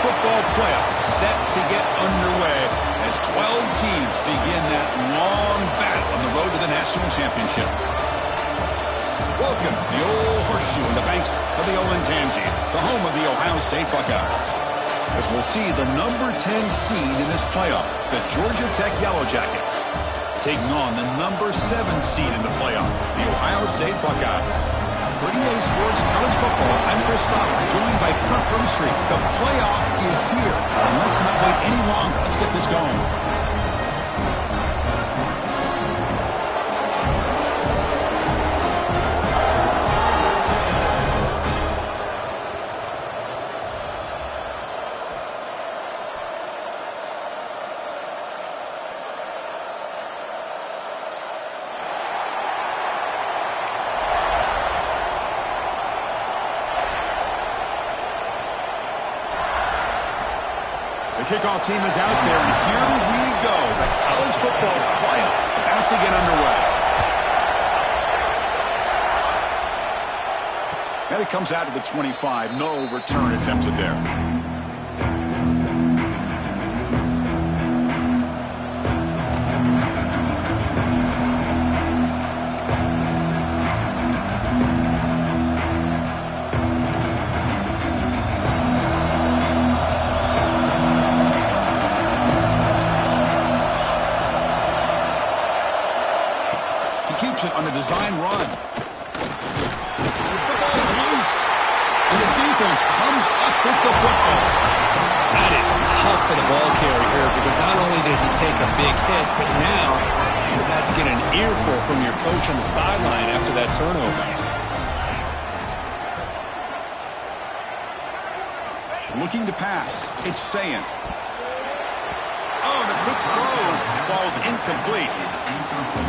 football playoff set to get underway as 12 teams begin that long battle on the road to the national championship. Welcome to the old horseshoe in the banks of the Olentangy, the home of the Ohio State Buckeyes. As we'll see the number 10 seed in this playoff, the Georgia Tech Yellow Jackets, taking on the number 7 seed in the playoff, the Ohio State Buckeyes. For EA Sports College Football, I'm Chris Fowler, joined by Kirk Rumstreet. The playoff is here, and let's not wait any longer. Let's get this going. The kickoff team is out there, and here we go. The college football playoff about to get underway. And it comes out of the 25. No return attempted there. On the design run. The ball is loose. And the defense comes up with the football. That is tough for the ball carrier here because not only does he take a big hit, but now you're about to get an earful from your coach on the sideline after that turnover. Looking to pass. It's Sayin. Oh, the quick throw falls incomplete.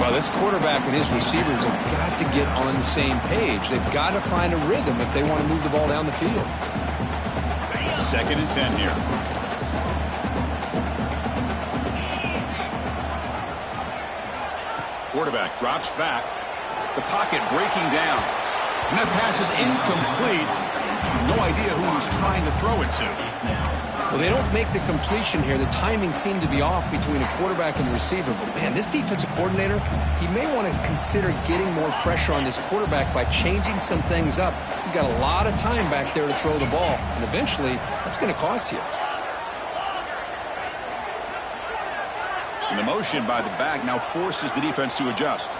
Well, this quarterback and his receivers have got to get on the same page. They've got to find a rhythm if they want to move the ball down the field. 2nd and 10 here. Quarterback drops back. The pocket breaking down. And that pass is incomplete. No idea who he's trying to throw it to. Well, they don't make the completion here. The timing seemed to be off between a quarterback and the receiver. But, man, this defensive coordinator, he may want to consider getting more pressure on this quarterback by changing some things up. He's got a lot of time back there to throw the ball. And eventually, that's going to cost you. And the motion by the back now forces the defense to adjust.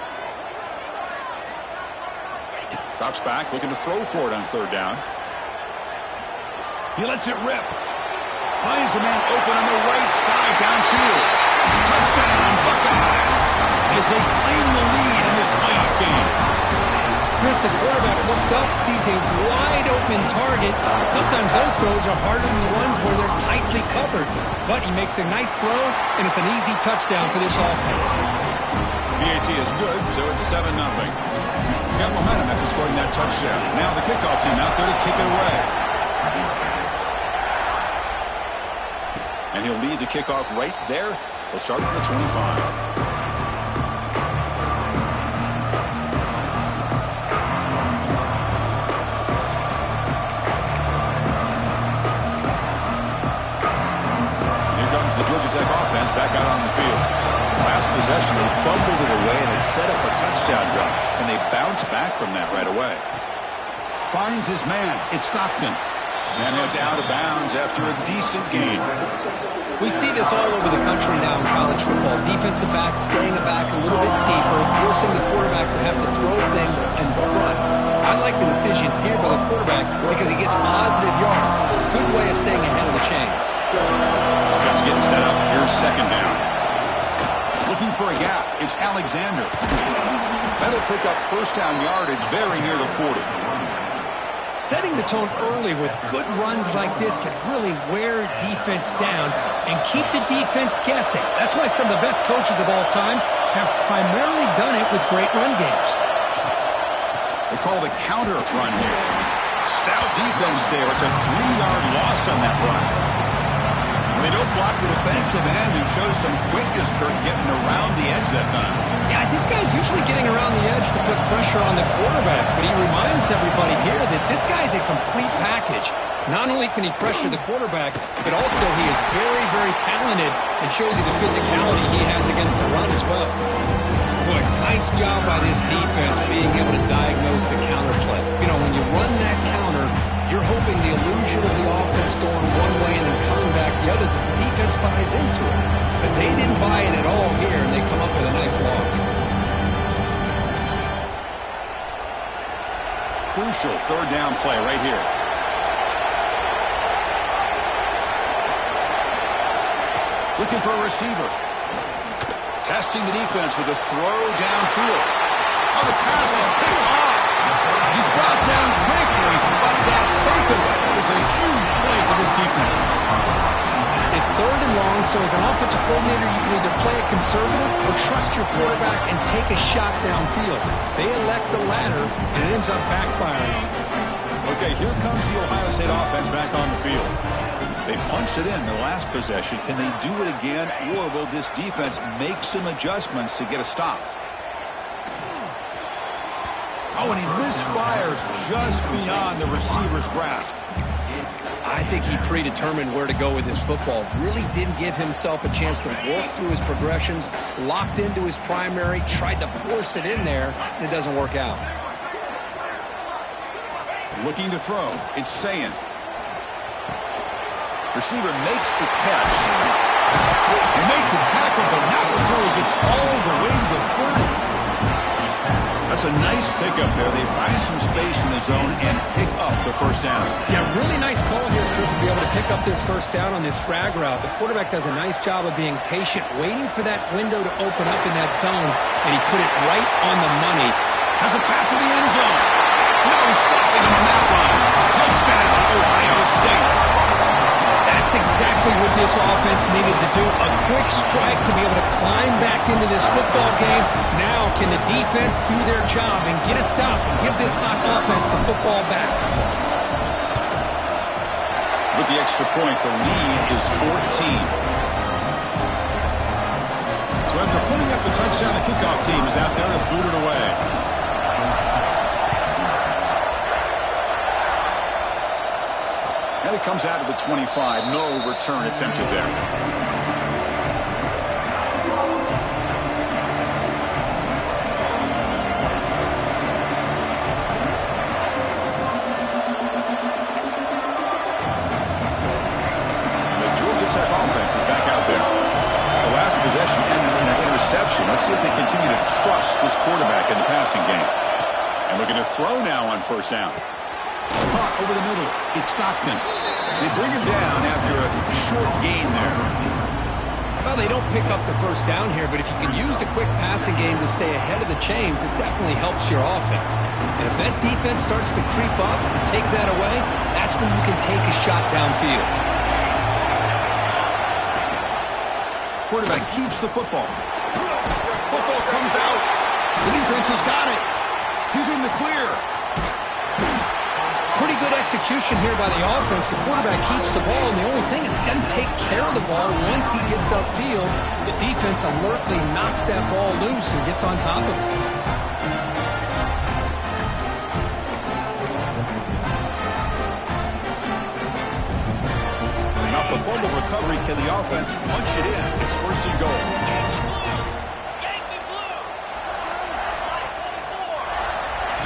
Drops back, looking to throw for it on 3rd down. He lets it rip. Finds a man open on the right side downfield. Touchdown, Buckeyes, as they claim the lead in this playoff game. Chris, the quarterback looks up, sees a wide-open target. Sometimes those throws are harder than the ones where they're tightly covered. But he makes a nice throw, and it's an easy touchdown for this offense. PAT is good, so it's 7-0. Got momentum after scoring that touchdown. Now the kickoff team out there to kick it away. And he'll lead the kickoff right there. He'll start at the 25. Here comes the Georgia Tech offense back out on the field. Last possession, they fumbled it away, and it set up a touchdown drive. And they bounce back from that right away. Finds his man. It's Stockton. And heads out of bounds after a decent gain. We see this all over the country now in college football. Defensive backs staying back a little bit deeper, forcing the quarterback to have to throw things in front. I like the decision here by the quarterback because he gets positive yards. It's a good way of staying ahead of the chains. Offense getting set up. Here's 2nd down. Looking for a gap. It's Alexander. That'll pick up 1st down yardage very near the 40. Setting the tone early with good runs like this can really wear defense down and keep the defense guessing. That's why some of the best coaches of all time have primarily done it with great run games. They call the counter run here. Stout defense there. It's a 3-yard loss on that run. They don't block the defensive end and show some quickness, Kurt, getting around the edge that time. Yeah, this guy's usually getting around the edge to put pressure on the quarterback, but he reminds everybody here that this guy's a complete package. Not only can he pressure the quarterback, but also he is very, very talented and shows you the physicality he has against the run as well. Boy, nice job by this defense being able to diagnose the counter play. You know, when you run that counter, you're hoping the illusion of the offense going one way and then coming back the other, that the defense buys into it. But they didn't buy it at all here, and they come up with a nice loss. Crucial third down play right here. Looking for a receiver. Testing the defense with a throw downfield. Oh, the pass is picked off. He's brought down quickly, but that takeaway is a huge play for this defense. It's third and long, so as an offensive coordinator, you can either play it conservative or trust your quarterback and take a shot downfield. They elect the latter, and it ends up backfiring. Okay, here comes the Ohio State offense back on the field. They punched it in their last possession. Can they do it again, or will this defense make some adjustments to get a stop? Oh, and he misfires just beyond the receiver's grasp. I think he predetermined where to go with his football. Really didn't give himself a chance to work through his progressions, locked into his primary, tried to force it in there, and it doesn't work out. Looking to throw. It's Sayin. Receiver makes the catch. They make the tackle, but not before he gets all the way to the 30. That's a nice pickup there. They find some space in the zone and pick up the first down. Yeah, really nice call here, Chris, to be able to pick up this first down on this drag route. The quarterback does a nice job of being patient, waiting for that window to open up in that zone, and he put it right on the money. Has it back to the end zone. No stopping him on that one. Touchdown, Ohio State. That's exactly what this offense needed to do. A quick strike to be able to climb back into this football game. Now can the defense do their job and get a stop and give this hot offense the football back? With the extra point, the lead is 14. So after putting up a touchdown, the kickoff team is out there to boot it away. And it comes out of the 25. No return attempted there. And the Georgia Tech offense is back out there. The last possession ended in an interception. Let's see if they continue to trust this quarterback in the passing game. And looking to throw now on first down. Caught over the middle. It's Stockton. They bring him down after a short gain there. Well, they don't pick up the first down here, but if you can use the quick passing game to stay ahead of the chains, it definitely helps your offense. And if that defense starts to creep up and take that away, that's when you can take a shot downfield. Quarterback keeps the football. Football comes out. The defense has got it. He's in the clear. Pretty good execution here by the offense. The quarterback keeps the ball, and the only thing is he doesn't take care of the ball once he gets upfield. The defense alertly knocks that ball loose and gets on top of it. And off the fumble recovery, can the offense punch it in? It's first and goal.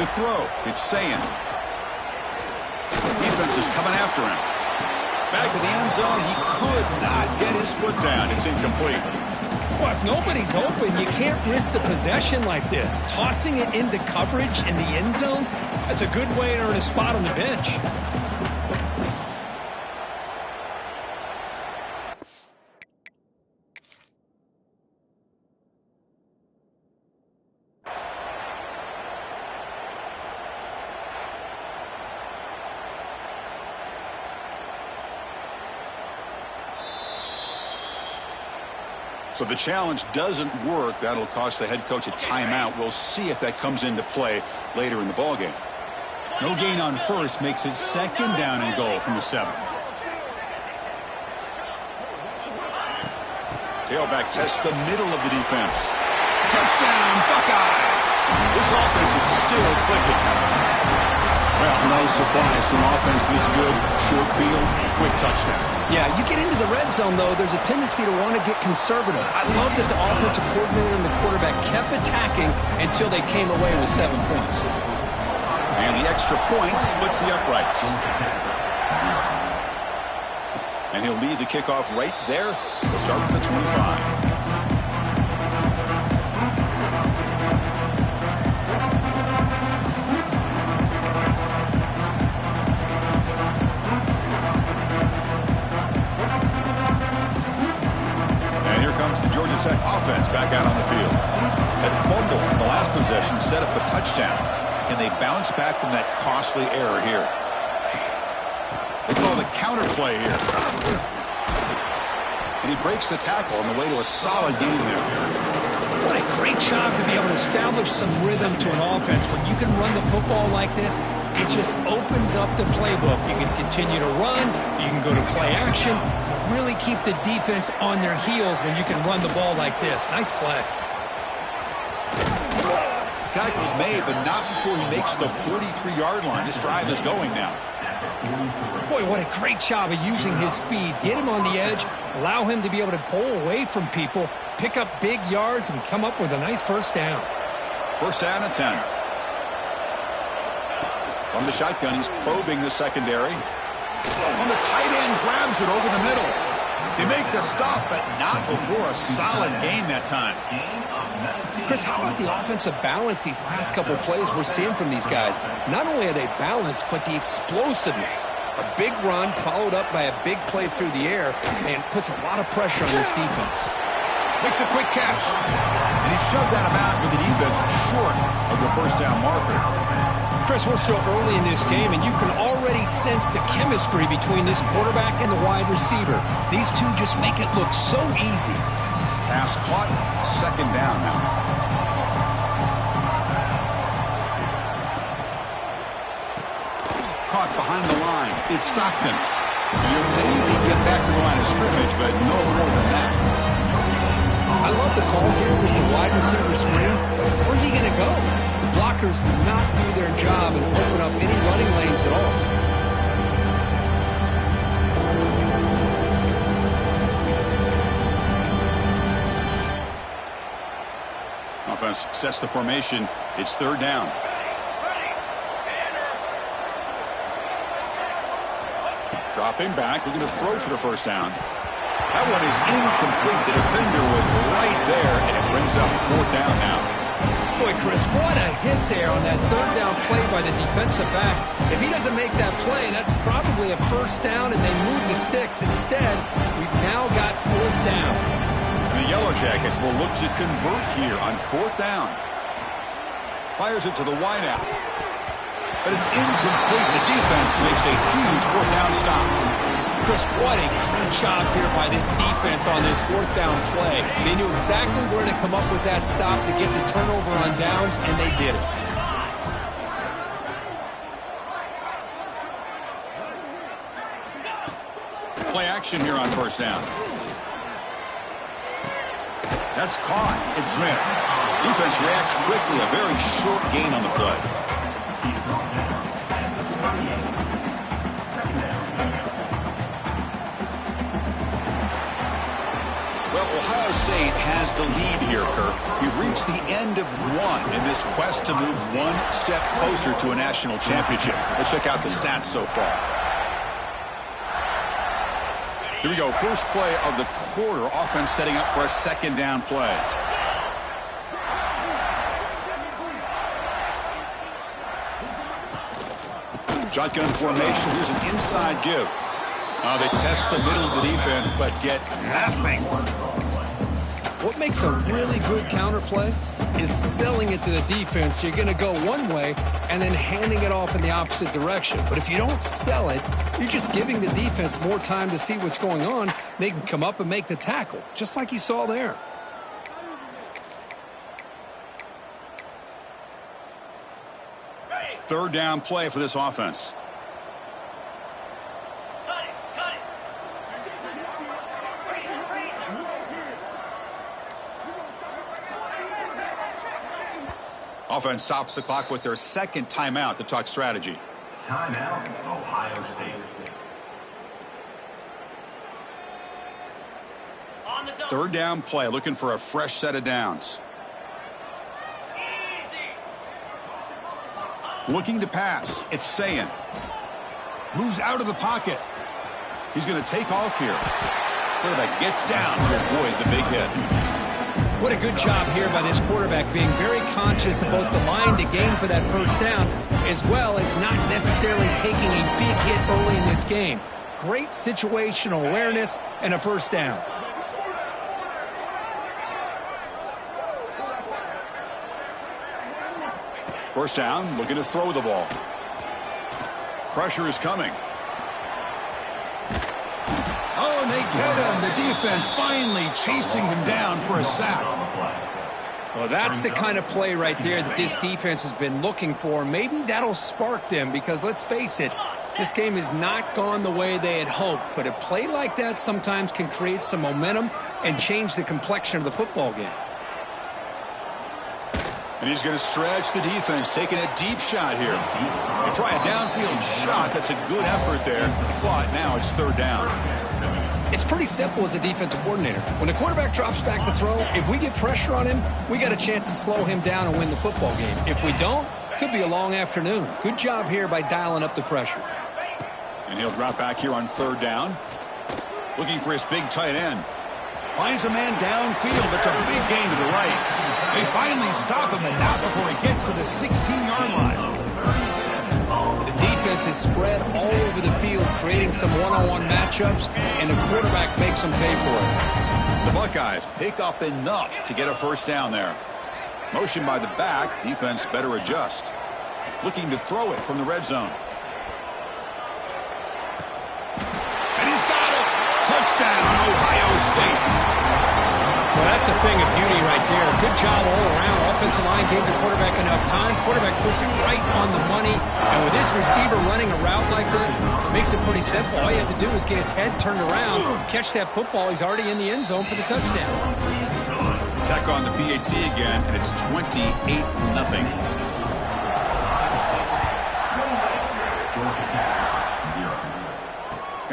To throw, it's Sayin. Defense is coming after him. Back to the end zone. He could not get his foot down. It's incomplete. Well, if nobody's open, you can't risk the possession like this. Tossing it into coverage in the end zone, that's a good way to earn a spot on the bench. So the challenge doesn't work. That'll cost the head coach a timeout. We'll see if that comes into play later in the ballgame. No gain on first makes it second down and goal from the 7. Tailback tests the middle of the defense. Touchdown, Buckeyes! This offense is still clicking. Well, no surprise from offense this good. Short field, quick touchdown. Yeah, you get into the red zone, though, there's a tendency to want to get conservative. I love that the offensive coordinator and the quarterback kept attacking until they came away with 7 points. And the extra point splits the uprights. And he'll lead the kickoff right there. He'll start from the 25. The Georgia Tech offense back out on the field. That fumble in the last possession set up a touchdown. Can they bounce back from that costly error here? They call the counter play here. And he breaks the tackle on the way to a solid gain there. What a great job to be able to establish some rhythm to an offense. When you can run the football like this, it just opens up the playbook. You can continue to run. You can go to play action. You really keep the defense on their heels when you can run the ball like this. Nice play. Tackle's made, but not before he makes the 43-yard line. This drive is going now. Boy, what a great job of using his speed. Get him on the edge, allow him to be able to pull away from people, pick up big yards, and come up with a nice first down. First down and 10. From the shotgun, he's probing the secondary. On the tight end, grabs it over the middle. They make the stop, but not before a solid gain that time. Chris, how about the offensive balance these last couple of plays we're seeing from these guys? Not only are they balanced, but the explosiveness. A big run followed up by a big play through the air and puts a lot of pressure on this defense. Makes a quick catch. And he shoved out of bounds, but the defense short of the first down marker. Chris, we're still early in this game, and you can already sense the chemistry between this quarterback and the wide receiver. These two just make it look so easy. Pass caught, second down now. Caught behind the line. It's Stockton. You maybe get back to the line of scrimmage, but no more than that. I love the call here with the wide receiver screen. Where's he going to go? The blockers do not do their job and open up any running lanes at all. Offense sets the formation. It's third down. Dropping back, looking to throw for the first down. That one is incomplete. The defender was right there, and it brings up fourth down now. Boy, Chris, what a hit there on that third down play by the defensive back. If he doesn't make that play, that's probably a first down, and they move the sticks. Instead, we've now got fourth down. The Yellow Jackets will look to convert here on fourth down. Fires it to the wideout. But it's incomplete. The defense makes a huge fourth down stop. Chris, what a great job here by this defense on this fourth down play. They knew exactly where to come up with that stop to get the turnover on downs, and they did it. Play action here on first down. That's caught. It's Smith. Defense reacts quickly. A very short gain on the play. Well, Ohio State has the lead here, Kirk. We've reached the end of one in this quest to move one step closer to a national championship. Let's check out the stats so far. Here we go. First play of the quarter. Offense setting up for a second down play. Shotgun formation. Here's an inside give. They test the middle of the defense, but get nothing. What makes a really good counter play is selling it to the defense. You're going to go one way and then handing it off in the opposite direction. But if you don't sell it, you're just giving the defense more time to see what's going on. They can come up and make the tackle, just like you saw there. Third down play for this offense. Offense stops the clock with their second timeout to talk strategy. Timeout, Ohio State. Third down play, looking for a fresh set of downs. Looking to pass. It's Sayin. Moves out of the pocket. He's going to take off here. Quarterback gets down to avoid the big hit. What a good job here by this quarterback, being very conscious of both the line to gain for that first down, as well as not necessarily taking a big hit early in this game. Great situational awareness and a first down. First down, looking to throw the ball. Pressure is coming. Oh, and they get him. The defense finally chasing him down for a sack. Well, that's the kind of play right there that this defense has been looking for. Maybe that'll spark them because, let's face it, this game has not gone the way they had hoped. But a play like that sometimes can create some momentum and change the complexion of the football game. And he's going to stretch the defense, taking a deep shot here. They try a downfield shot. That's a good effort there, but now it's third down. It's pretty simple as a defensive coordinator. When the quarterback drops back to throw, if we get pressure on him, we got a chance to slow him down and win the football game. If we don't, could be a long afternoon. Good job here by dialing up the pressure. And he'll drop back here on third down. Looking for his big tight end. Finds a man downfield. That's a big gain to the right. They finally stop him, and not before he gets to the 16-yard line. The defense is spread all over the field, creating some one-on-one matchups, and the quarterback makes them pay for it. The Buckeyes pick up enough to get a first down there. Motion by the back. Defense better adjust. Looking to throw it from the red zone. And he's got it. Touchdown, Ohio State. Well, that's a thing of beauty right there. Good job all around. Offensive line gave the quarterback enough time. Quarterback puts it right on the money. And with this receiver running a route like this, it makes it pretty simple. All you have to do is get his head turned around, catch that football. He's already in the end zone for the touchdown. Tech on the PAT again, and it's 28-0.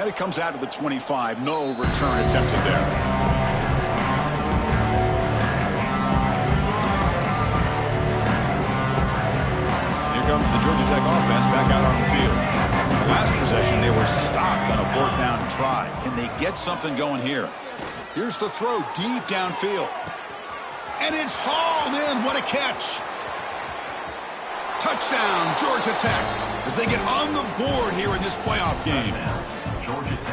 And it comes out of the 25. No return attempted there. Comes the Georgia Tech offense back out on the field. Last possession, they were stopped on a fourth down try. Can they get something going here? Here's the throw deep downfield. And it's hauled in. What a catch. Touchdown, Georgia Tech, as they get on the board here in this playoff game.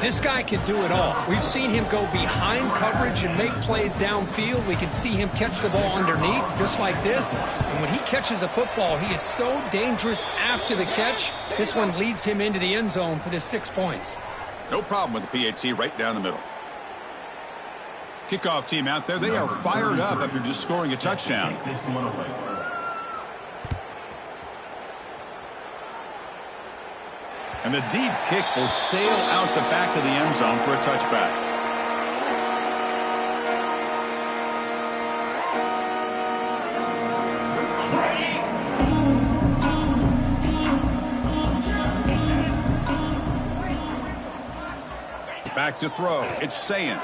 This guy can do it all. We've seen him go behind coverage and make plays downfield. We can see him catch the ball underneath, just like this. And when he catches a football, he is so dangerous after the catch. This one leads him into the end zone for the 6 points. No problem with the PAT right down the middle. Kickoff team out there. They are fired up after just scoring a touchdown. And the deep kick will sail out the back of the end zone for a touchback. Back to throw. It's Sayin.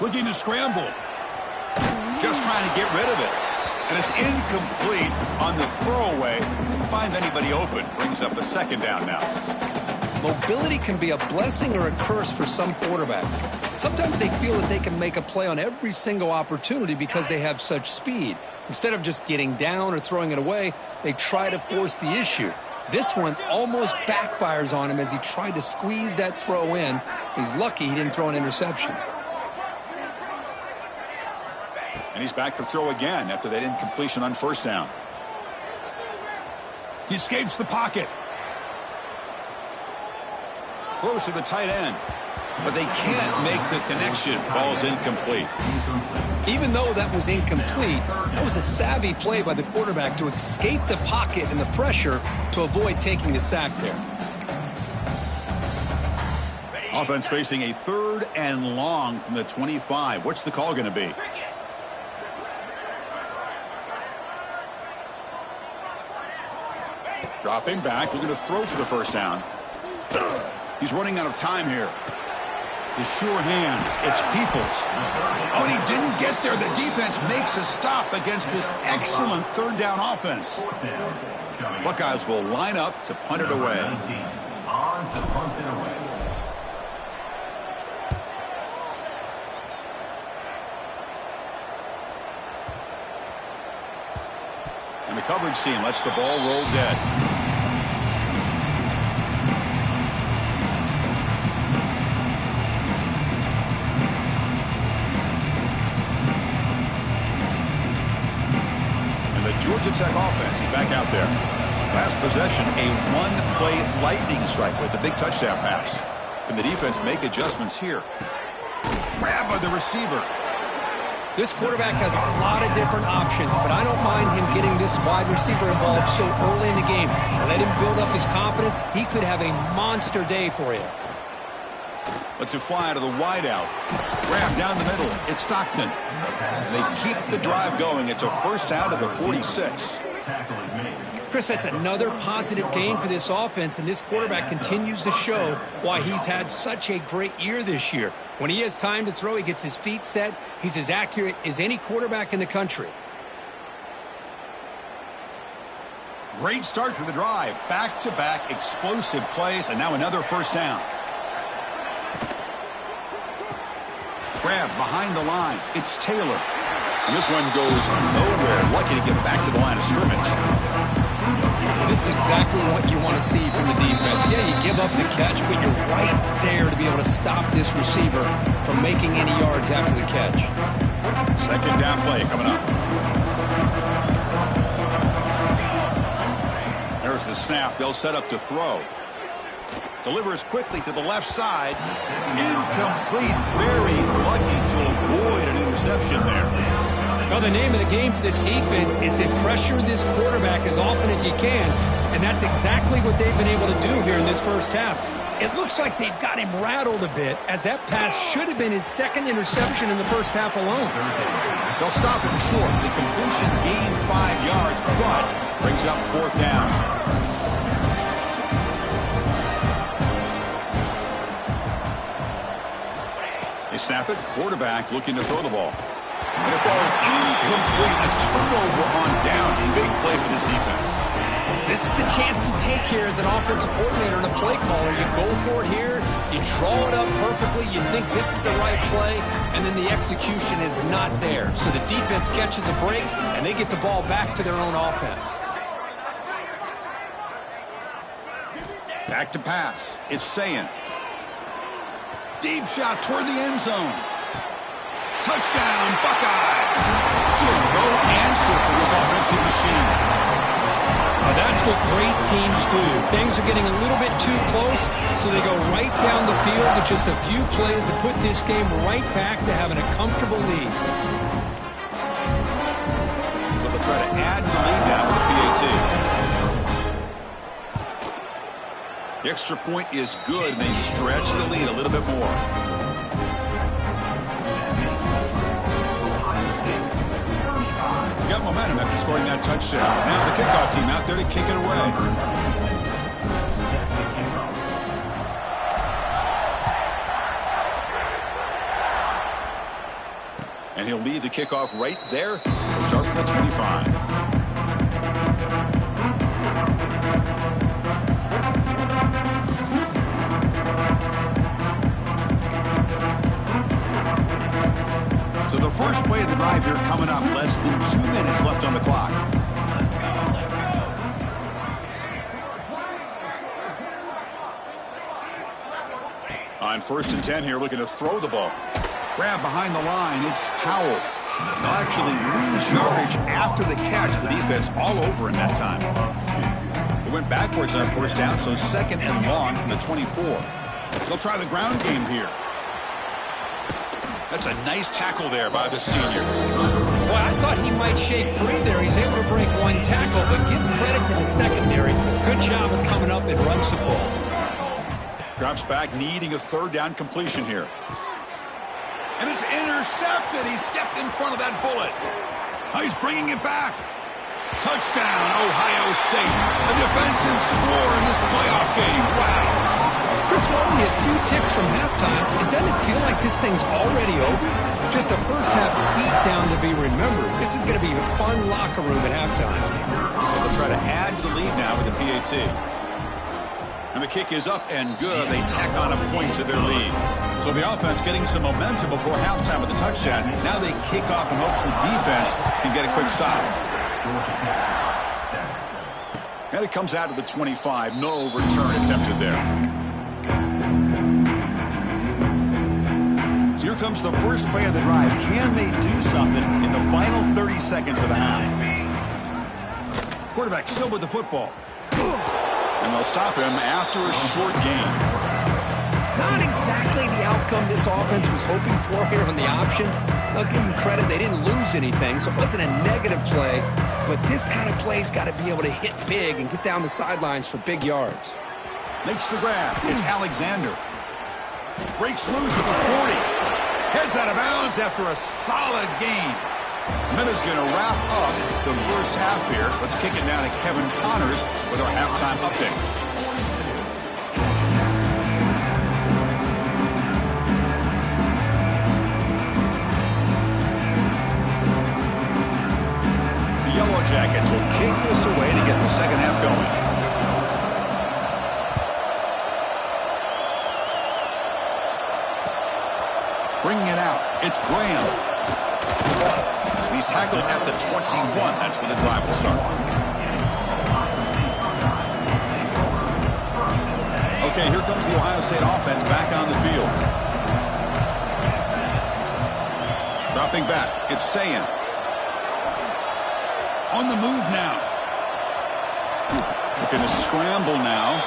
Looking to scramble. Just trying to get rid of it. And it's incomplete on the throwaway. Didn't find anybody open. Brings up a second down now. Mobility can be a blessing or a curse for some quarterbacks. Sometimes they feel that they can make a play on every single opportunity because they have such speed. Instead of just getting down or throwing it away, they try to force the issue. This one almost backfires on him as he tried to squeeze that throw in. He's lucky he didn't throw an interception. And he's back to throw again after that incompletion on first down. He escapes the pocket. Throws to the tight end. But they can't make the connection. Ball's incomplete. Even though that was incomplete, that was a savvy play by the quarterback to escape the pocket and the pressure to avoid taking the sack there. Offense facing a third and long from the 25. What's the call going to be? Dropping back, looking to throw for the first down. He's running out of time here. His sure hands, it's Peoples. Oh, and he didn't get there. The defense makes a stop against this excellent third down offense. Buckeyes will line up to punt it away. On to punt it away. And the coverage team lets the ball roll dead. And the Georgia Tech offense is back out there. Last possession, a one-play lightning strike with the big touchdown pass. Can the defense make adjustments here? Grab by the receiver. This quarterback has a lot of different options, but I don't mind him getting this wide receiver involved so early in the game. Let him build up his confidence. He could have a monster day for you. Lets it fly to the wideout. Grab down the middle. It's Stockton. They keep the drive going. It's a first down to the 46. Chris, that's another positive gain for this offense, and this quarterback continues to show why he's had such a great year this year. When he has time to throw, he gets his feet set. He's as accurate as any quarterback in the country. Great start to the drive. Back-to-back explosive plays, and now another first down. Grab behind the line. It's Taylor. And this one goes nowhere. Lucky to get back to the line of scrimmage. This is exactly what you want to see from the defense. Yeah, you give up the catch, but you're right there to be able to stop this receiver from making any yards after the catch. Second down play coming up. There's the snap. They'll set up to throw. Delivers quickly to the left side. Incomplete. Very lucky to avoid an interception there. Well, the name of the game for this defense is to pressure this quarterback as often as you can, and that's exactly what they've been able to do here in this first half. It looks like they've got him rattled a bit, as that pass should have been his second interception in the first half alone. They'll stop him short. The completion gained 5 yards, but brings up fourth down. They snap it. Quarterback looking to throw the ball. And it falls incomplete. A turnover on downs. Big play for this defense. This is the chance you take here as an offensive coordinator and a play caller. You go for it here. You draw it up perfectly. You think this is the right play, and then the execution is not there. So the defense catches a break, and they get the ball back to their own offense. Back to pass. It's Sayin. Deep shot toward the end zone. Touchdown, Buckeyes. Still no answer for this offensive machine. Now that's what great teams do. Things are getting a little bit too close, so they go right down the field with just a few plays to put this game right back to having a comfortable lead. So they'll try to add to the lead now with the PAT. The extra point is good, and they stretch the lead a little bit more. Got momentum after scoring that touchdown. Now the kickoff team out there to kick it away. And he'll lead the kickoff right there. He'll start from the 25. So the first play of the drive here coming up. Less than 2 minutes left on the clock. On 1st and 10 here, looking to throw the ball. Grab behind the line. It's Powell. They'll actually lose yardage after the catch. The defense all over in that time. It went backwards on first down, so 2nd and long from the 24. They'll try the ground game here. That's a nice tackle there by the senior. Well, I thought he might shake free there. He's able to break one tackle, but give credit to the secondary. Good job of coming up and runs the ball. Drops back, needing a 3rd down completion here. And it's intercepted. He stepped in front of that bullet. Oh, he's bringing it back. Touchdown, Ohio State. A defensive score in this playoff game. Wow. Chris, we're only a few ticks from halftime. It doesn't feel like this thing's already over. Just a first-half beatdown to be remembered. This is going to be a fun locker room at halftime. They'll try to add to the lead now with the PAT. And the kick is up and good. They tack on a point to their lead. So the offense getting some momentum before halftime with the touchdown. Now they kick off and hopes the defense can get a quick stop. And it comes out of the 25. No return attempted there. So here comes the first play of the drive. Can they do something in the final 30 seconds of the half? Quarterback still with the football. And they'll stop him after a short gain. Not exactly the outcome this offense was hoping for here on the option. I'll give them credit. They didn't lose anything, so it wasn't a negative play. But this kind of play's got to be able to hit big and get down the sidelines for big yards. Makes the grab. It's Alexander. Breaks loose at the 40. Heads out of bounds after a solid gain. Minutes going to wrap up the first half here. Let's kick it down to Kevin Connors with our halftime update. The Yellow Jackets will kick this away to get the second half going. Bringing it out. It's Graham. He's tackled at the 21. That's where the drive will start. Okay, here comes the Ohio State offense back on the field. Dropping back. It's Sayin. On the move now. Looking to scramble now.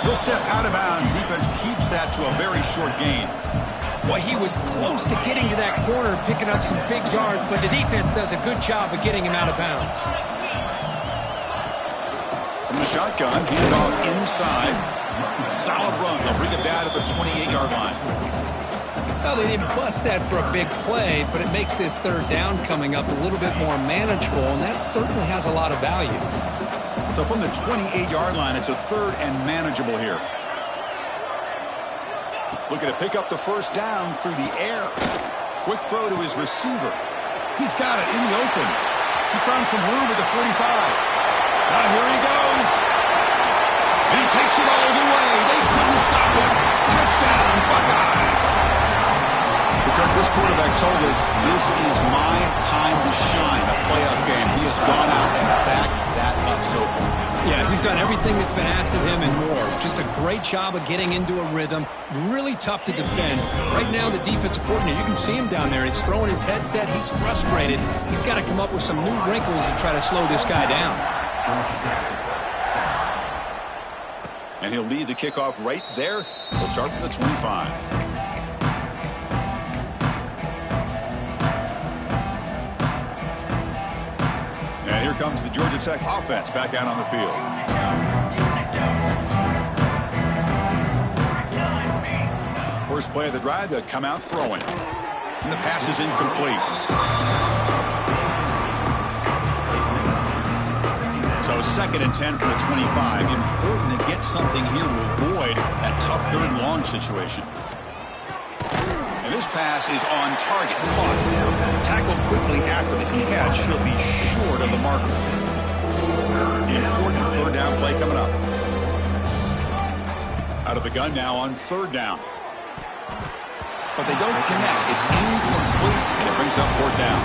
He'll step out of bounds. Defense keeps that to a very short gain. Well, he was close to getting to that corner and picking up some big yards, but the defense does a good job of getting him out of bounds. From the shotgun, handoff inside. Solid run. They'll bring it down to the 28-yard line. Well, they didn't bust that for a big play, but it makes this third down coming up a little bit more manageable, and that certainly has a lot of value. So from the 28-yard line, it's a third and manageable here. Looking to pick up the first down through the air. Quick throw to his receiver. He's got it in the open. He's found some room at the 45. Now here he goes. And he takes it all the way. They couldn't stop him. Touchdown, Buckeyes. Because this quarterback told us this is my time to shine, a playoff game. He has gone out and backed that up so far. Yeah, he's done everything that's been asked of him and more. Just a great job of getting into a rhythm. Really tough to defend. Right now, the defensive coordinator, you can see him down there. He's throwing his headset. He's frustrated. He's got to come up with some new wrinkles to try to slow this guy down. And he'll lead the kickoff right there. He'll start from the 25. And here comes the Georgia Tech offense back out on the field. First play of the drive, they'll come out throwing. And the pass is incomplete. So second and 10 from the 25. Important to get something here to avoid that tough third and long situation. And this pass is on target. Caught. Tackled quickly after the catch. He'll be short of the marker. Important third down play coming up. Out of the gun now on third down. But they don't connect. It's incomplete, and it brings up fourth down.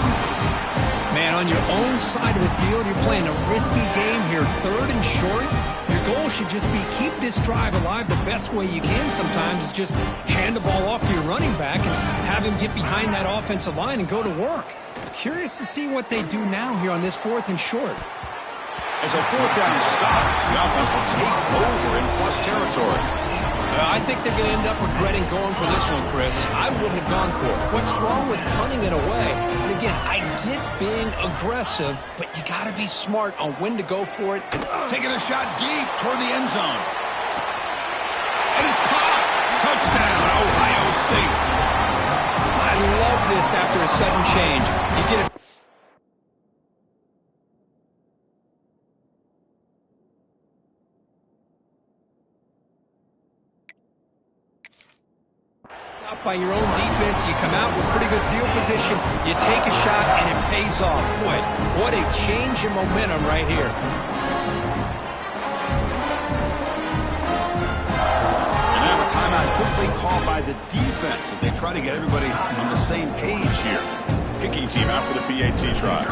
Man, on your own side of the field, you're playing a risky game here. Third and short. Your goal should just be keep this drive alive the best way you can sometimes is just hand the ball off to your running back and have him get behind that offensive line and go to work. Curious to see what they do now here on this fourth and short. As a fourth down stop, the offense will take over in plus territory. I think they're going to end up regretting going for this one, Chris. I wouldn't have gone for it. What's wrong with punting it away? And again, I get being aggressive, but you got to be smart on when to go for it. Taking a shot deep toward the end zone. And it's caught. Touchdown, Ohio State. I love this after a sudden change. You get it. by your own defense. You come out with pretty good field position. You take a shot, and it pays off. Boy, what a change in momentum right here. And now a timeout quickly called by the defense as they try to get everybody on the same page here. Kicking team out for the PAT try.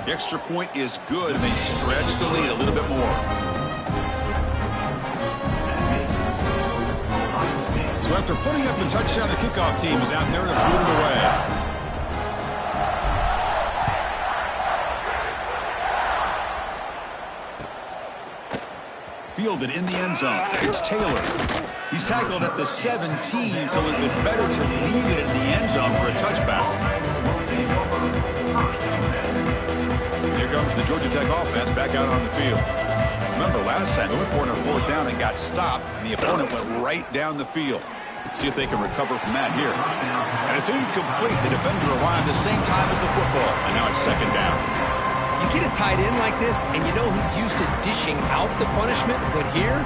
The extra point is good, and they stretch the lead a little bit more. So after putting up the touchdown, the kickoff team is out there to boot it away. Fielded in the end zone. It's Taylor. He's tackled at the 17, so it's better to leave it in the end zone for a touchback. Here comes the Georgia Tech offense back out on the field. Remember, last time they went for it on 4th down and got stopped, and the opponent went right down the field. See if they can recover from that here. And it's incomplete. The defender arrived the same time as the football, and now it's 2nd down. You get a tight end like this, and you know he's used to dishing out the punishment, but here,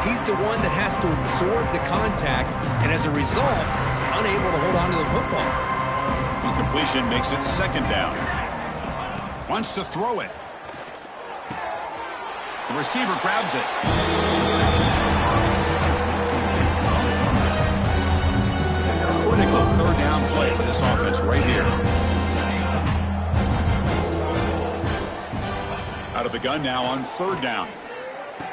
he's the one that has to absorb the contact, and as a result, he's unable to hold on to the football. Incompletion makes it 2nd down. Wants to throw it. The receiver grabs it. Critical 3rd down play for this offense right here. Out of the gun now on 3rd down.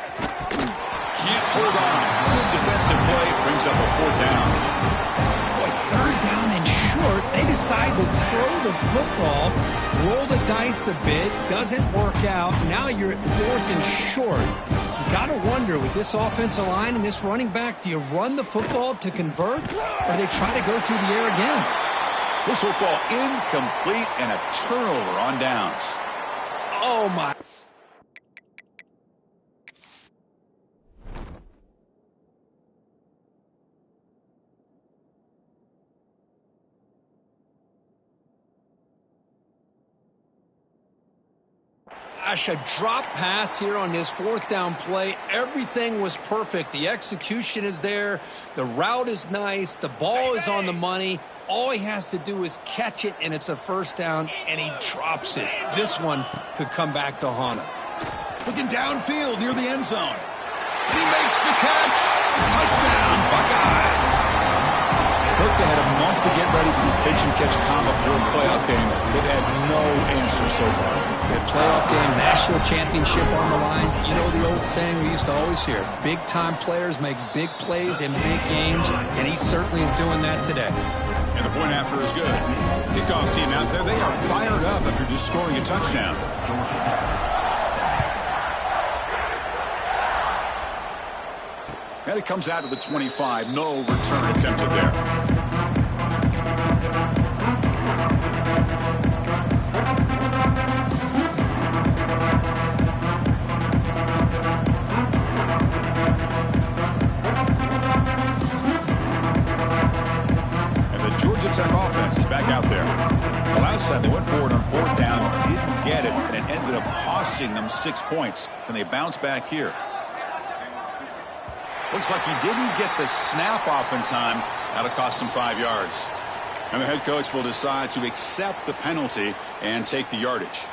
Can't hold on. Good defensive play brings up a 4th down. Boy, 3rd down and short. They decide to throw the football, roll the dice a bit, doesn't work out. Now you're at 4th and short. You got to wonder, with this offensive line and this running back, do you run the football to convert, or do they try to go through the air again? This football incomplete and a turnover on downs. Oh, my. Gosh, a drop pass here on this 4th down play. Everything was perfect. The execution is there. The route is nice. The ball is on the money. All he has to do is catch it, and it's a 1st down, and he drops it. This one could come back to haunt him. Looking downfield near the end zone. And he makes the catch. Touchdown, Buckeyes. Kirk, they had a month to get ready for this pitch-and-catch combo for a playoff game. They've had no answer so far. That playoff game, national championship on the line. You know the old saying we used to always hear, big-time players make big plays in big games, and he certainly is doing that today. And the point after is good. Kickoff team out there, they are fired up after just scoring a touchdown. And it comes out of the 25. No return attempted there. And the Georgia Tech offense is back out there. The last time they went forward on 4th down, didn't get it, and it ended up costing them 6 points. And they bounce back here. Looks like he didn't get the snap off in time. That'll cost him 5 yards. And the head coach will decide to accept the penalty and take the yardage.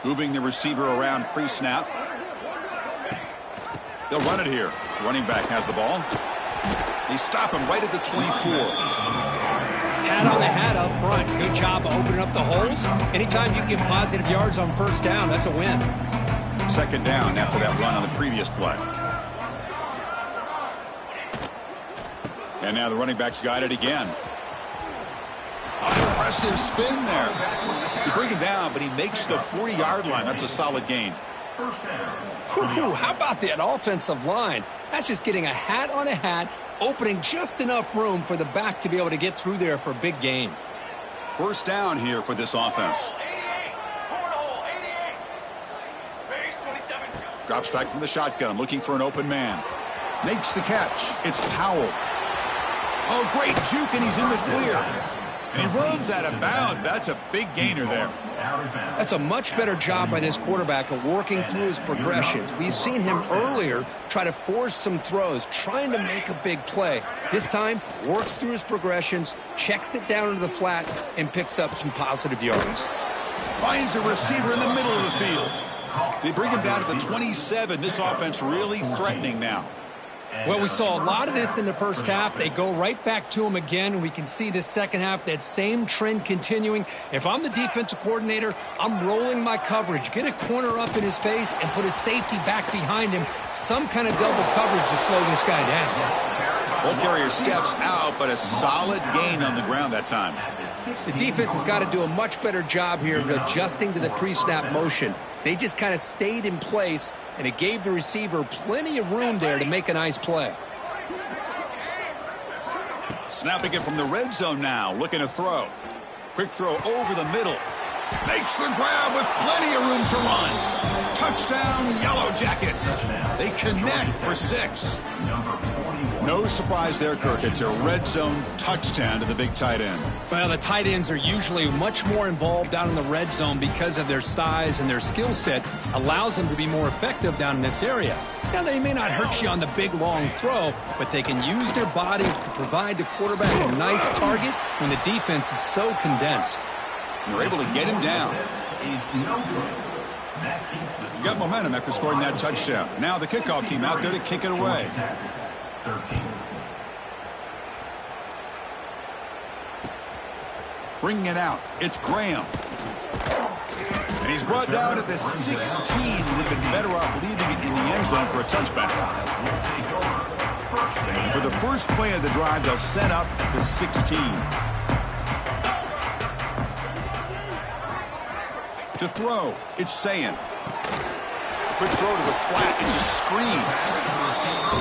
Moving the receiver around pre-snap. They'll run it here. Running back has the ball. They stop him right at the 24. Hat on the hat up front. Good job of opening up the holes. Anytime you get positive yards on 1st down, that's a win. 2nd down after that run on the previous play. And now the running back's got it again. Impressive spin there. They bring him down, but he makes the 40-yard line. That's a solid gain. Whew, how about that offensive line? That's just getting a hat on a hat, opening just enough room for the back to be able to get through there for a big gain. 1st down here for this offense. Drops back from the shotgun, looking for an open man. Makes the catch. It's Powell. Oh, great juke, and he's in the clear. And he runs out of bounds. That's a big gainer there. That's a much better job by this quarterback of working through his progressions. We've seen him earlier try to force some throws, trying to make a big play. This time, works through his progressions, checks it down into the flat, and picks up some positive yards. Finds a receiver in the middle of the field. They bring him down to the 27. This offense really threatening now. Well, we saw a lot of this in the first half. They go right back to him again, and we can see this second half, that same trend continuing. If I'm the defensive coordinator, I'm rolling my coverage. Get a corner up in his face and put his safety back behind him. Some kind of double coverage to slow this guy down. Ball carrier steps out, but a solid gain on the ground that time. The defense has got to do a much better job here of adjusting to the pre-snap motion. They just kind of stayed in place, and it gave the receiver plenty of room there to make a nice play. Snapping it from the red zone now, looking to throw. Quick throw over the middle. Makes the grab with plenty of room to run. Touchdown, Yellow Jackets. They connect for 6. No surprise there, Kirk. It's a red zone touchdown to the big tight end. Well, the tight ends are usually much more involved down in the red zone because of their size, and their skill set allows them to be more effective down in this area. Now, they may not hurt you on the big, long throw, but they can use their bodies to provide the quarterback a nice target when the defense is so condensed. You're able to get him down. You got momentum after scoring that touchdown. Now the kickoff team out there to kick it away. 13. Bringing it out. It's Graham. And he's brought down at the 16. Would have been better off leaving it in the end zone for a touchback. For the first play of the drive, they'll set up at the 16. To throw, it's Sayin. Quick throw to the flat. It's a screen.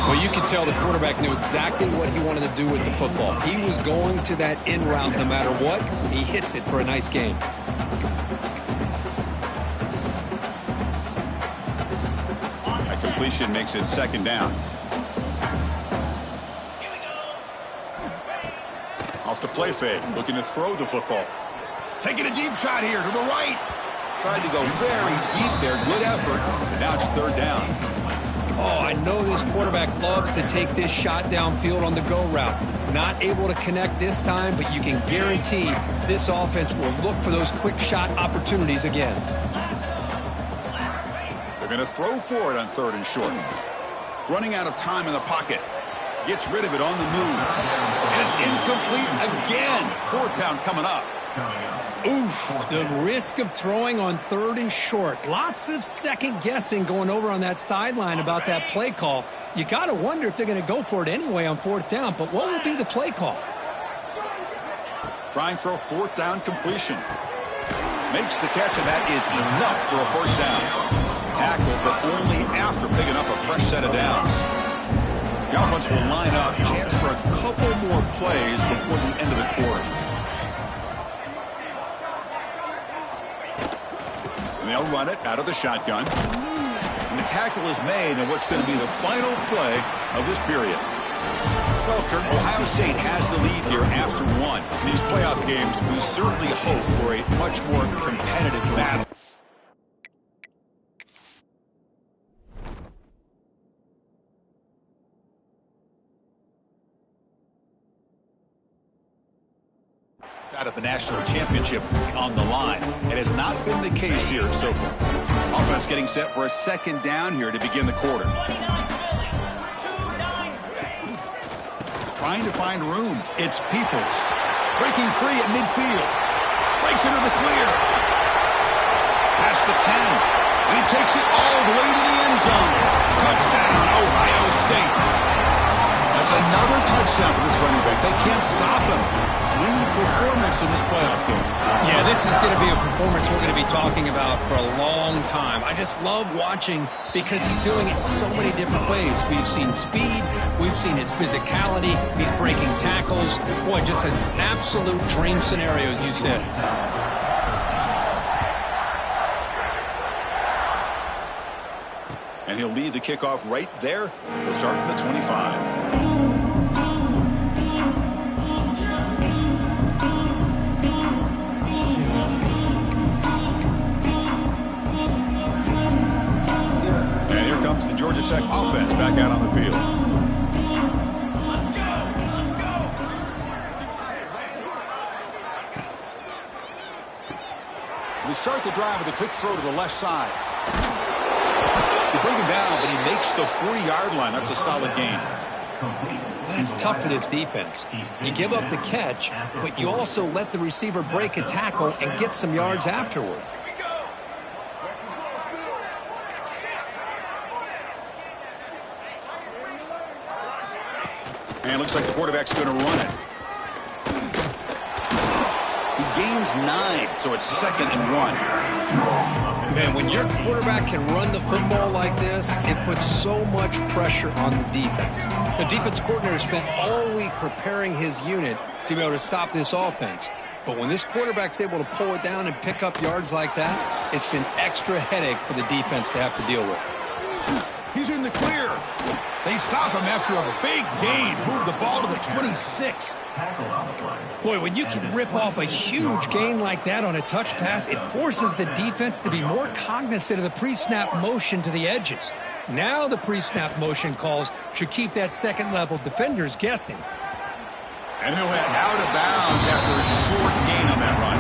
Well, you can tell the quarterback knew exactly what he wanted to do with the football. He was going to that in route no matter what. He hits it for a nice gain. That completion makes it second down. Off the play fake, looking to throw the football. Taking a deep shot here to the right. Tried to go very deep there. Good effort. Now it's third down. Oh, I know this quarterback loves to take this shot downfield on the go route. Not able to connect this time, but you can guarantee this offense will look for those quick shot opportunities again. They're going to throw for it on third and short. Running out of time in the pocket. Gets rid of it on the move. And it's incomplete again. Fourth down coming up. Oof, the risk of throwing on third and short. Lots of second guessing going over on that sideline about that play call. You got to wonder if they're going to go for it anyway on fourth down, but what will be the play call? Trying for a fourth down completion. Makes the catch, and that is enough for a first down. Tackle, but only after picking up a fresh set of downs. The offense will line up. Chance for a couple more plays before the end of the quarter. They'll run it out of the shotgun. And the tackle is made on what's going to be the final play of this period. Well, Kirk, Ohio State has the lead here after one. In these playoff games, we certainly hope for a much more competitive battle. At the national championship on the line. It has not been the case here so far. Offense getting set for a second down here to begin the quarter. Trying to find room. It's Peoples. Breaking free at midfield. Breaks into the clear. Past the 10. And he takes it all the way to the end zone. Touchdown, Ohio State. That's another touchdown for this running back. They can't stop him. Dream performance in this playoff game. Yeah, this is going to be a performance we're going to be talking about for a long time. I just love watching because he's doing it in so many different ways. We've seen speed. We've seen his physicality. He's breaking tackles. Boy, just an absolute dream scenario, as you said. And he'll lead the kickoff right there. He'll start from the 25. Georgia Tech offense back out on the field. They start the drive with a quick throw to the left side. They bring him down, but he makes the 40-yard line. That's a solid gain. That's tough for this defense. You give up the catch, but you also let the receiver break a tackle and get some yards afterward. And it looks like the quarterback's going to run it. He gains 9, so it's 2nd and 1. Man, when your quarterback can run the football like this, it puts so much pressure on the defense. The defense coordinator spent all week preparing his unit to be able to stop this offense. But when this quarterback's able to pull it down and pick up yards like that, it's an extra headache for the defense to have to deal with. He's in the clear. They stop him after a big gain. Move the ball to the 26. Boy, when you can rip off a huge gain like that on a touch pass, it forces the defense to be more cognizant of the pre-snap motion to the edges. Now the pre-snap motion calls should keep that second-level defenders guessing. And he'll head out of bounds after a short gain on that run.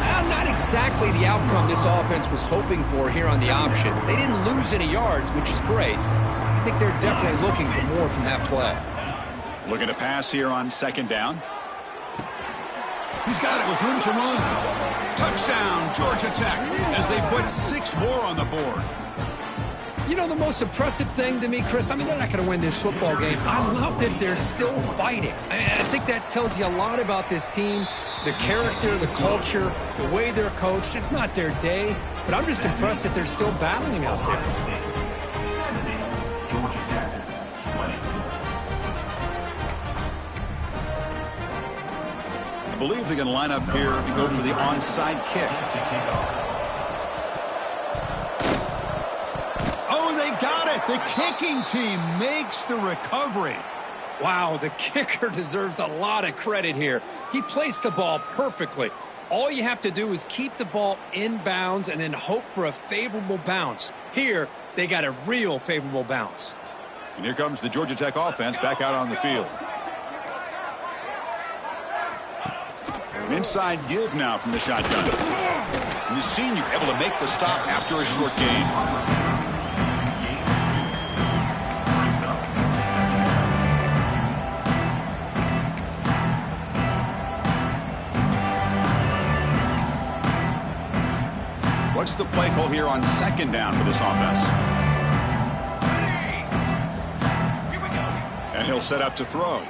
Well, not exactly the outcome this offense was hoping for here on the option. They didn't lose any yards, which is great. I think they're definitely looking for more from that play. Looking to pass here on 2nd down. He's got it with room to run. Touchdown, Georgia Tech, as they put 6 more on the board. You know, the most impressive thing to me, Chris, I mean, they're not going to win this football game. I love that they're still fighting. I think that tells you a lot about this team, the character, the culture, the way they're coached. It's not their day, but I'm just impressed that they're still battling out there. I believe they're going to line up here to go for the onside kick. Oh, they got it. The kicking team makes the recovery. Wow, the kicker deserves a lot of credit here. He placed the ball perfectly. All you have to do is keep the ball in bounds and then hope for a favorable bounce. Here, they got a real favorable bounce. And here comes the Georgia Tech offense back out on the field. An inside give now from the shotgun. And the senior able to make the stop after a short gain. What's the play call here on 2nd down for this offense? And he'll set up to throw.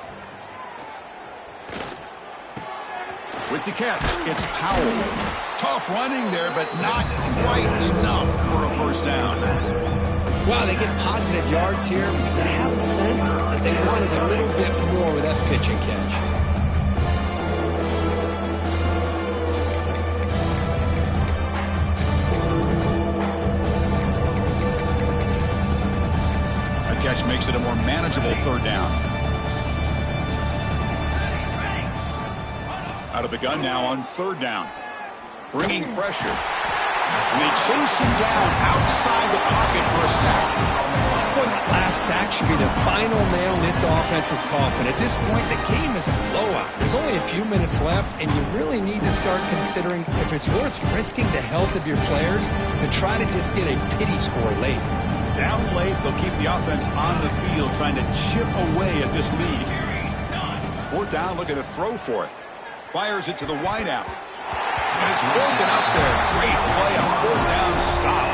With the catch, it's Powell. Tough running there, but not quite enough for a 1st down. Wow, they get positive yards here. I have a sense that they wanted a little bit more with that pitch and catch. That catch makes it a more manageable 3rd down. Out of the gun now on 3rd down. Bringing pressure. And they chase him down outside the pocket for a sack. Boy, that last sack should be the final nail in this offense's coffin. At this point, the game is a blowout. There's only a few minutes left, and you really need to start considering if it's worth risking the health of your players to try to just get a pity score late. Down late, they'll keep the offense on the field trying to chip away at this lead. 4th down, looking to throw for it. Fires it to the wideout. And it's broken up there. Great play, a 4th down stop.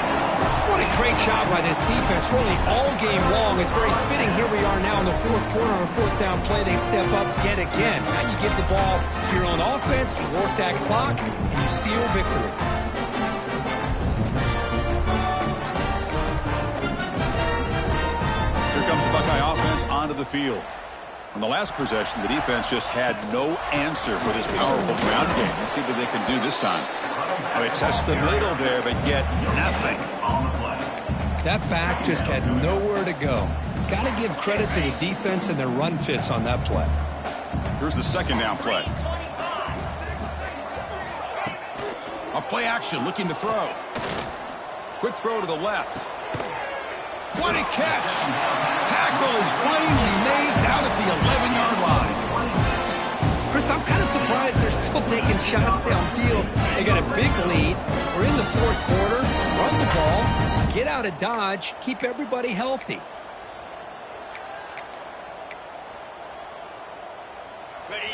What a great job by this defense, really all game long. It's very fitting. Here we are now in the 4th quarter on a 4th down play. They step up yet again. Now you give the ball to your own offense, you work that clock, and you seal victory. Here comes the Buckeye offense onto the field. On the last possession, the defense just had no answer for this powerful ground game. Let's see what they can do this time. They test the middle there, but get nothing. That back just had nowhere to go. Got to give credit to the defense and their run fits on that play. Here's the 2nd down play. A play action, looking to throw. Quick throw to the left. What a catch! Tackle is finally made down at the 11-yard line. Chris, I'm kind of surprised they're still taking shots downfield. They got a big lead. We're in the fourth quarter. Run the ball. Get out of Dodge. Keep everybody healthy.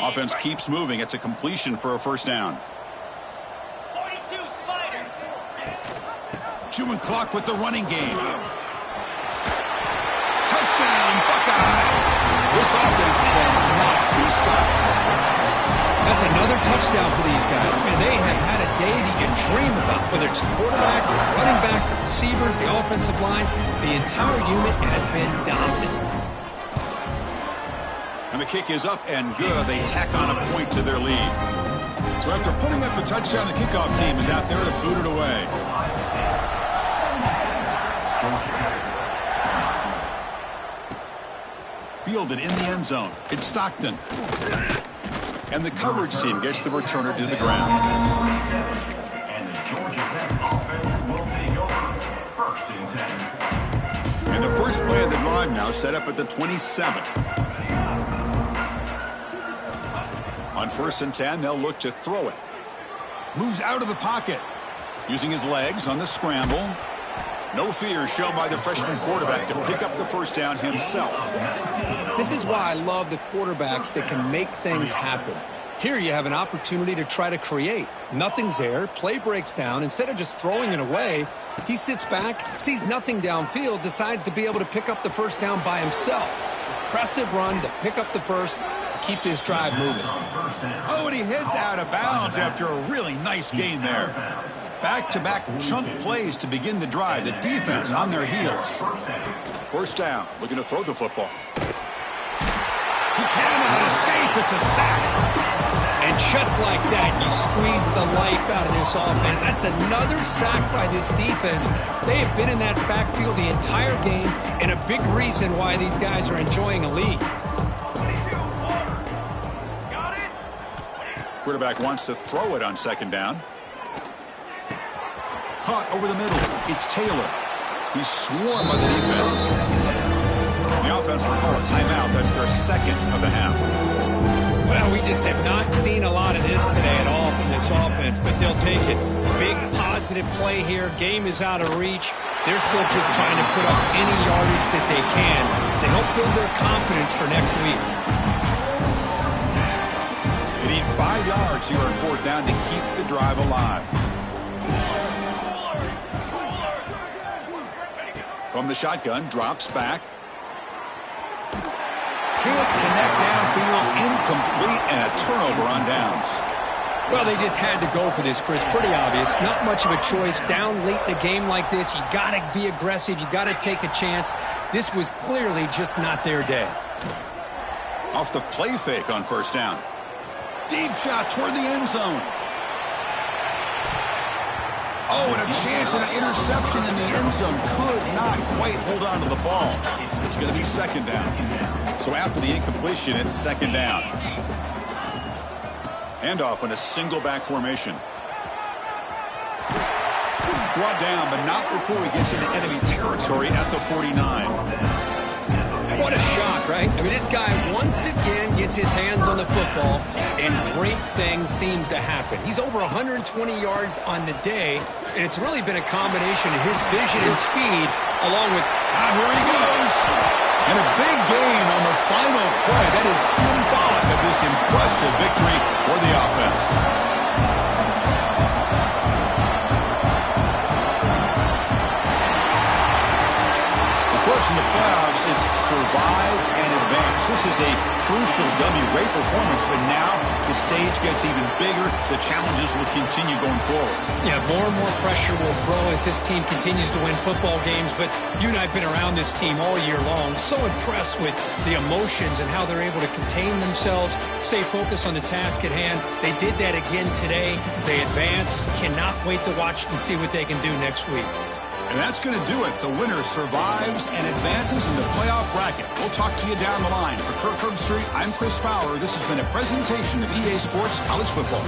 Offense keeps moving. It's a completion for a first down. 42 Spider. Chewing clock with the running game. Touchdown, Buckeyes! This offense cannot be stopped. That's another touchdown for these guys. Man, they have had a day that you dream about, whether it's the quarterback, the running back, the receivers, the offensive line. The entire unit has been dominant. And the kick is up and good. They tack on a point to their lead. So after putting up a touchdown, the kickoff team is out there to boot it away. Fielded in the end zone. It's Stockton. And the coverage team gets the returner to the ground. And the Georgia Tech offense will take over. 1st and 10. And the first play of the drive now set up at the 27. On 1st and 10, they'll look to throw it. Moves out of the pocket. Using his legs on the scramble. No fear shown by the freshman quarterback to pick up the first down himself. This is why I love the quarterbacks that can make things happen. Here you have an opportunity to try to create. Nothing's there. Play breaks down. Instead of just throwing it away, he sits back, sees nothing downfield, decides to be able to pick up the first down by himself. Impressive run to pick up the first, keep this drive moving. Oh, and he heads out of bounds after a really nice gain there. Back-to-back chunk plays to begin the drive. The defense on their heels. First down, looking to throw the football. He cannot escape. It's a sack. And just like that, you squeeze the life out of this offense. That's another sack by this defense. They have been in that backfield the entire game, and a big reason why these guys are enjoying a lead. Quarterback wants to throw it on 2nd down. Caught over the middle. It's Taylor. He's swarmed by the defense. The offense will call a timeout. That's their 2nd of the half. Well, we just have not seen a lot of this today at all from this offense, but they'll take it. Big positive play here. Game is out of reach. They're still just trying to put up any yardage that they can to help build their confidence for next week. They need 5 yards here on 4th down to keep the drive alive. From the shotgun, drops back. Can't connect downfield, incomplete, and a turnover on downs. Well, they just had to go for this, Chris. Pretty obvious. Not much of a choice. Down late in the game like this, you got to be aggressive. You got to take a chance. This was clearly just not their day. Off the play fake on 1st down. Deep shot toward the end zone. Oh, and a chance at an interception in the end zone. Could not quite hold on to the ball. It's going to be 2nd down. So after the incompletion, it's 2nd down. Handoff in a single back formation. Brought down, but not before he gets into enemy territory at the 49. What a shock, right? I mean, this guy once again gets his hands on the football, and great things seems to happen. He's over 120 yards on the day, and it's really been a combination of his vision and speed, along with... Here he goes! And a big gain on the final play. That is symbolic of this impressive victory for the offense. Of course, in the playoffs, it's survive and advance. This is a crucial W. Great performance, but now the stage gets even bigger. The challenges will continue going forward. Yeah, more and more pressure will grow as this team continues to win football games, but you and I have been around this team all year long. So impressed with the emotions and how they're able to contain themselves, stay focused on the task at hand. They did that again today. They advance. Cannot wait to watch and see what they can do next week. And that's going to do it. The winner survives and advances in the playoff bracket. We'll talk to you down the line. For Kirk Herbstreit, I'm Chris Fowler. This has been a presentation of EA Sports College Football.